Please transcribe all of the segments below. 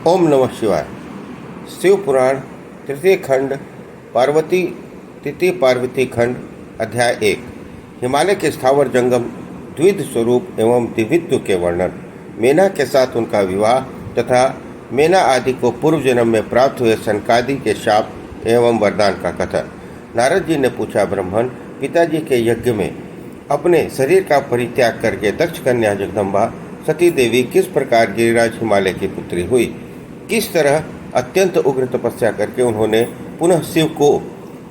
ओम नमः शिवाय। शिव पुराण तृतीय खंड पार्वती तृतीय पार्वती खंड अध्याय 1। हिमालय के स्थावर जंगम द्विध स्वरूप एवं दिव्यत्व के वर्णन, मेना के साथ उनका विवाह तथा मेना आदि को पूर्व जन्म में प्राप्त हुए सनकादि के शाप एवं वरदान का कथन। नारद जी ने पूछा, ब्राह्मण पिताजी के यज्ञ में अपने शरीर का परित्याग करके दक्ष कन्या जगदम्बा सती देवी किस प्रकार गिरिराज हिमालय की पुत्री हुई, किस तरह अत्यंत उग्र तपस्या करके उन्होंने पुनः शिव को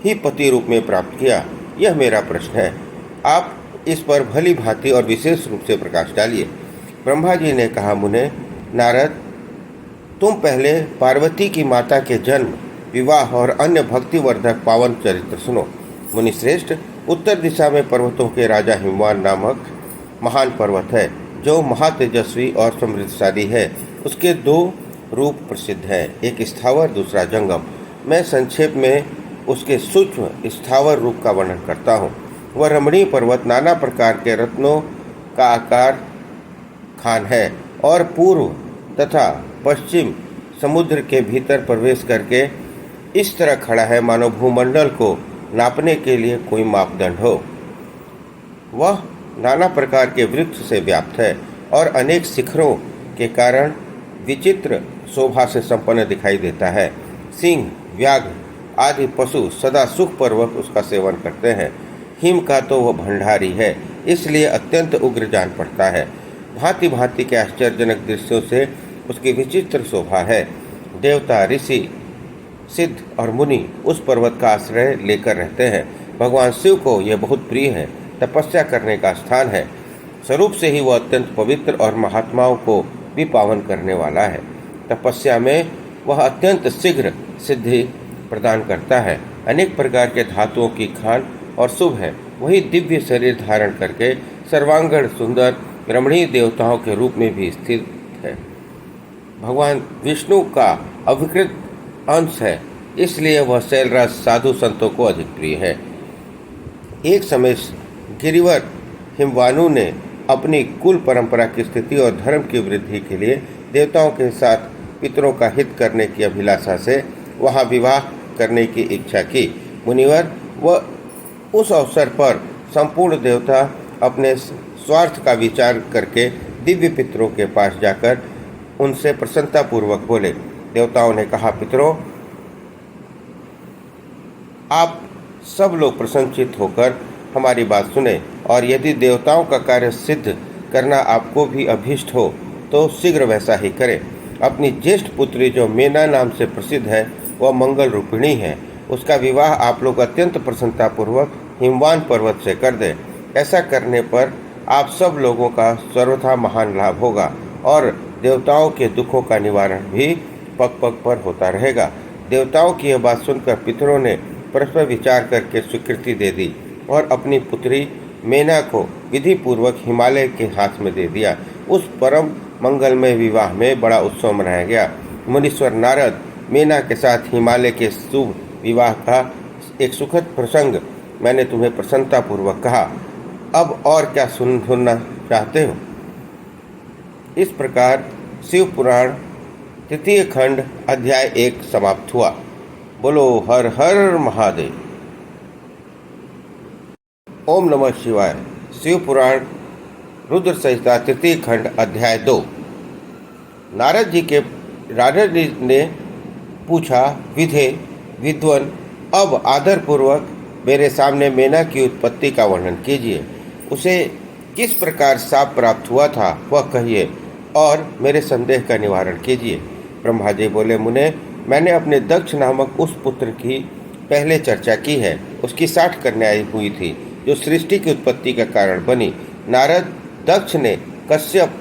ही पति रूप में प्राप्त किया, यह मेरा प्रश्न है। आप इस पर भली भांति और विशेष रूप से प्रकाश डालिए। ब्रह्मा जी ने कहा, मुने नारद, तुम पहले पार्वती की माता के जन्म, विवाह और अन्य भक्तिवर्धक पावन चरित्र सुनो। मुनिश्रेष्ठ, उत्तर दिशा में पर्वतों के राजा हिमवान नामक महान पर्वत है, जो महातेजस्वी और समृद्धशाली है। उसके दो रूप प्रसिद्ध हैं, एक स्थावर, दूसरा जंगम। मैं संक्षेप में उसके सूक्ष्म स्थावर रूप का वर्णन करता हूँ। वह रमणीय पर्वत नाना प्रकार के रत्नों का आकार खान है और पूर्व तथा पश्चिम समुद्र के भीतर प्रवेश करके इस तरह खड़ा है मानो भूमंडल को नापने के लिए कोई मापदंड हो। वह नाना प्रकार के वृक्ष से व्याप्त है और अनेक शिखरों के कारण विचित्र शोभा से संपन्न दिखाई देता है। सिंह, व्याघ्र आदि पशु सदा सुखपूर्वक उसका सेवन करते हैं। हिम का तो वह भंडारी है, इसलिए अत्यंत उग्र जान पड़ता है। भांति भांति के आश्चर्यजनक दृश्यों से उसकी विचित्र शोभा है। देवता, ऋषि, सिद्ध और मुनि उस पर्वत का आश्रय लेकर रहते हैं। भगवान शिव को यह बहुत प्रिय है, तपस्या करने का स्थान है। स्वरूप से ही वह अत्यंत पवित्र और महात्माओं को भी पावन करने वाला है। तपस्या में वह अत्यंत शीघ्र सिद्धि प्रदान करता है। अनेक प्रकार के धातुओं की खान और शुभ है। वही दिव्य शरीर धारण करके सर्वांगण सुंदर रमणीय देवताओं के रूप में भी स्थित है। भगवान विष्णु का अविकृत अंश है, इसलिए वह शैलराज साधु संतों को अधिक प्रिय है। एक समय गिरिवर हिमवानु ने अपनी कुल परंपरा की स्थिति और धर्म की वृद्धि के लिए देवताओं के साथ पितरों का हित करने की अभिलाषा से वहां विवाह करने की इच्छा की। मुनिवर, वह उस अवसर पर संपूर्ण देवता अपने स्वार्थ का विचार करके दिव्य पितरों के पास जाकर उनसे प्रसन्नतापूर्वक बोले। देवताओं ने कहा, पितरों, आप सब लोग प्रसन्नचित्त होकर हमारी बात सुने, और यदि देवताओं का कार्य सिद्ध करना आपको भी अभीष्ट हो तो शीघ्र वैसा ही करें। अपनी ज्येष्ठ पुत्री जो मेना नाम से प्रसिद्ध है, वह मंगल रूपिणी है। उसका विवाह आप लोग अत्यंत प्रसन्नतापूर्वक हिमवान पर्वत से कर दें। ऐसा करने पर आप सब लोगों का सर्वथा महान लाभ होगा और देवताओं के दुखों का निवारण भी पग पग पर होता रहेगा। देवताओं की यह बात सुनकर पितरों ने परस्पर विचार करके स्वीकृति दे दी और अपनी पुत्री मेना को विधि पूर्वक हिमालय के हाथ में दे दिया। उस परम मंगलमय विवाह में बड़ा उत्सव मनाया गया। मुनीश्वर नारद, मेना के साथ हिमालय के शुभ विवाह का एक सुखद प्रसंग मैंने तुम्हें प्रसन्नतापूर्वक कहा। अब और क्या सुनना चाहते हो? इस प्रकार शिव पुराण तृतीय खंड अध्याय 1 समाप्त हुआ। बोलो हर हर महादेव। ओम नमः शिवाय। शिव पुराण रुद्र संहिता तृतीय खंड अध्याय 2। नारद जी ने पूछा, विधे विद्वन, अब आदरपूर्वक मेरे सामने मेना की उत्पत्ति का वर्णन कीजिए। उसे किस प्रकार शाप प्राप्त हुआ था वह कहिए और मेरे संदेह का निवारण कीजिए। ब्रह्मा जी बोले, मुने, मैंने अपने दक्ष नामक उस पुत्र की पहले चर्चा की है। उसकी 60 कन्याएं हुई थी जो सृष्टि की उत्पत्ति का कारण बनी। नारद, दक्ष ने कश्यप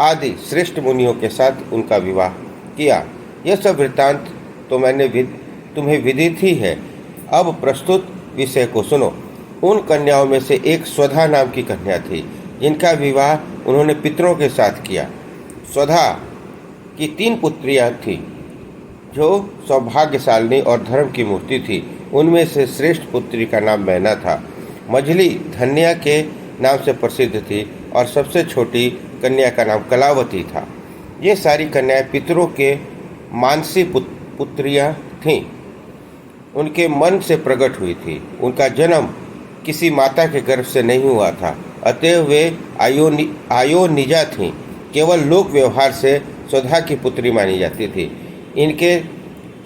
आदि श्रेष्ठ मुनियों के साथ उनका विवाह किया। यह सब वृत्तांत तो मैंने तुम्हें विदित ही है। अब प्रस्तुत विषय को सुनो। उन कन्याओं में से एक स्वधा नाम की कन्या थी, जिनका विवाह उन्होंने पितरों के साथ किया। स्वधा की 3 पुत्रियां थीं, जो सौभाग्यशालिनी और धर्म की मूर्ति थी। उनमें से श्रेष्ठ पुत्री का नाम मैना था। मझली धन्या के नाम से प्रसिद्ध थी और सबसे छोटी कन्या का नाम कलावती था। ये सारी कन्याएं पितरों के मानसी पुत्रियां थीं। उनके मन से प्रकट हुई थी। उनका जन्म किसी माता के गर्भ से नहीं हुआ था, अतएव वे आयोनिजा थीं। केवल लोक व्यवहार से सुधा की पुत्री मानी जाती थी। इनके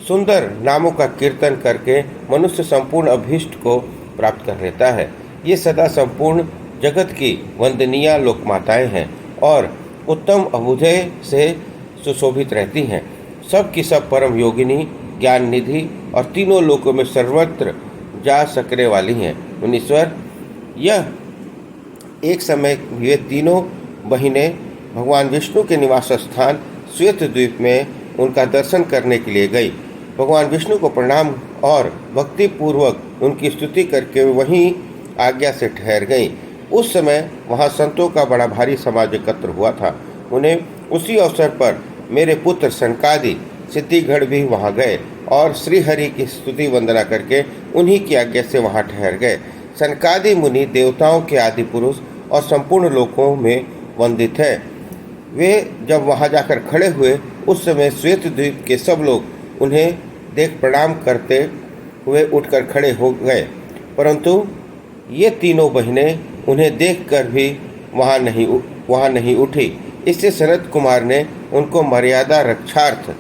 सुंदर नामों का कीर्तन करके मनुष्य संपूर्ण अभीष्ट को प्राप्त कर लेता है। ये सदा संपूर्ण जगत की वंदनीय लोकमाताएं हैं और उत्तम अभ्युदय से सुशोभित रहती हैं। सब की सब परम योगिनी, ज्ञान निधि और तीनों लोकों में सर्वत्र जा सकने वाली हैं। मुनीश्वर, यह एक समय ये तीनों बहिनें भगवान विष्णु के निवास स्थान श्वेत द्वीप में उनका दर्शन करने के लिए गई। भगवान विष्णु को प्रणाम और भक्ति पूर्वक उनकी स्तुति करके वहीं आज्ञा से ठहर गई। उस समय वहाँ संतों का बड़ा भारी समाज एकत्र हुआ था। उन्हें उसी अवसर पर मेरे पुत्र सनकादि सिद्धिगढ़ भी वहाँ गए और श्रीहरि की स्तुति वंदना करके उन्हीं की आज्ञा से वहाँ ठहर गए। सनकादि मुनि देवताओं के आदि पुरुष और संपूर्ण लोकों में वंदित हैं। वे जब वहाँ जाकर खड़े हुए उस समय श्वेत द्वीप के सब लोग उन्हें देख प्रणाम करते हुए उठकर खड़े हो गए, परंतु ये तीनों बहनें उन्हें देखकर भी वहाँ नहीं उठी। इससे सनत कुमार ने उनको मर्यादा रक्षार्थ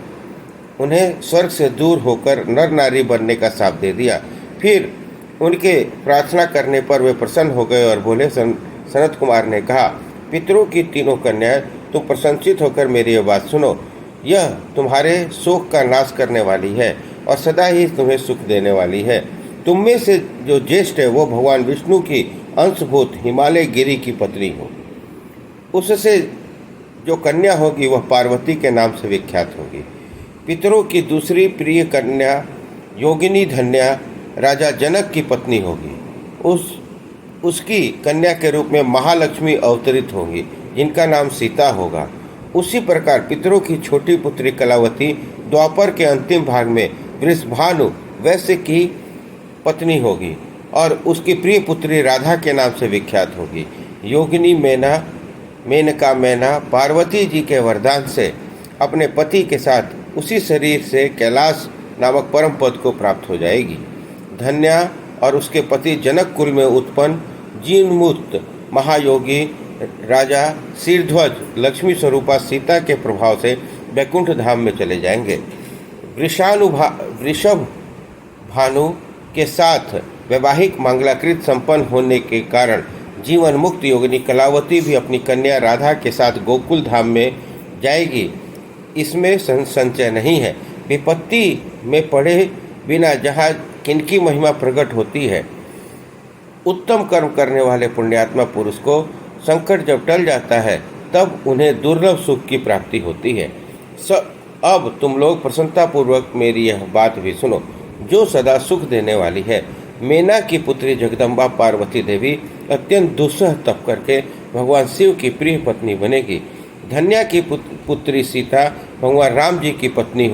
उन्हें स्वर्ग से दूर होकर नर नारी बनने का शाप दे दिया। फिर उनके प्रार्थना करने पर वे प्रसन्न हो गए और बोले। सनत कुमार ने कहा, पितरों की तीनों कन्याएं, तुम प्रसन्नचित होकर मेरी ये बात सुनो। यह तुम्हारे शोक का नाश करने वाली है और सदा ही तुम्हें सुख देने वाली है। तुम में से जो ज्येष्ठ है वो भगवान विष्णु की अंशभूत हिमालय गिरी की पत्नी हो। उससे जो कन्या होगी वह पार्वती के नाम से विख्यात होगी। पितरों की दूसरी प्रिय कन्या योगिनी धन्या राजा जनक की पत्नी होगी। उसकी कन्या के रूप में महालक्ष्मी अवतरित होंगी, जिनका नाम सीता होगा। उसी प्रकार पितरों की छोटी पुत्री कलावती द्वापर के अंतिम भाग में वृषभानु वैश्य की पत्नी होगी और उसकी प्रिय पुत्री राधा के नाम से विख्यात होगी। योगिनी मेनका मैना पार्वती जी के वरदान से अपने पति के साथ उसी शरीर से कैलाश नामक परम पद को प्राप्त हो जाएगी। धन्या और उसके पति जनक कुल में उत्पन्न जीवन्मुक्त महायोगी राजा शीरध्वज लक्ष्मी स्वरूपा सीता के प्रभाव से वैकुंठ धाम में चले जाएंगे। वृषभ भानु के साथ वैवाहिक मंगलाकृत संपन्न होने के कारण जीवन मुक्त योगिनी कलावती भी अपनी कन्या राधा के साथ गोकुल धाम में जाएगी। इसमें संशय नहीं है। विपत्ति में पड़े बिना जहाँ किनकी महिमा प्रकट होती है। उत्तम कर्म करने वाले पुण्यात्मा पुरुष को संकट जब टल जाता है तब उन्हें दुर्लभ सुख की प्राप्ति होती है। अब तुम लोग प्रसन्नतापूर्वक मेरी यह बात भी सुनो, जो सदा सुख देने वाली है। मेना की पुत्री जगदम्बा पार्वती देवी अत्यंत दुस्सह तप करके भगवान शिव की प्रिय पत्नी बनेगी। धन्या की पुत्री सीता भगवान राम जी की पत्नी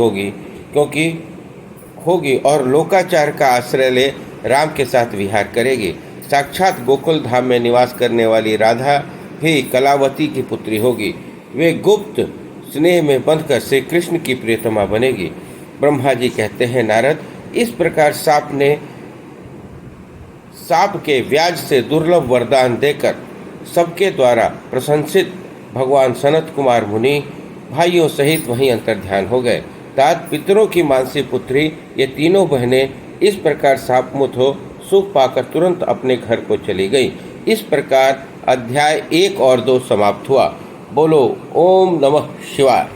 होगी और लोकाचार का आश्रय ले राम के साथ विहार करेगी। साक्षात गोकुल धाम में निवास करने वाली राधा भी कलावती की पुत्री होगी। वे गुप्त स्नेह में बंधकर श्री कृष्ण की प्रियतमा बनेगी। ब्रह्मा जी कहते हैं, नारद, इस प्रकार साप के व्याज से दुर्लभ वरदान देकर सबके द्वारा प्रशंसित भगवान सनत कुमार मुनि भाइयों सहित वहीं अंतर्ध्यान हो गए। तात पितरों की मानसी पुत्री ये तीनों बहनें इस प्रकार शापमुक्त हो सुख पाकर तुरंत अपने घर को चली गई। इस प्रकार अध्याय 1 और 2 समाप्त हुआ। बोलो ओम नमः शिवाय।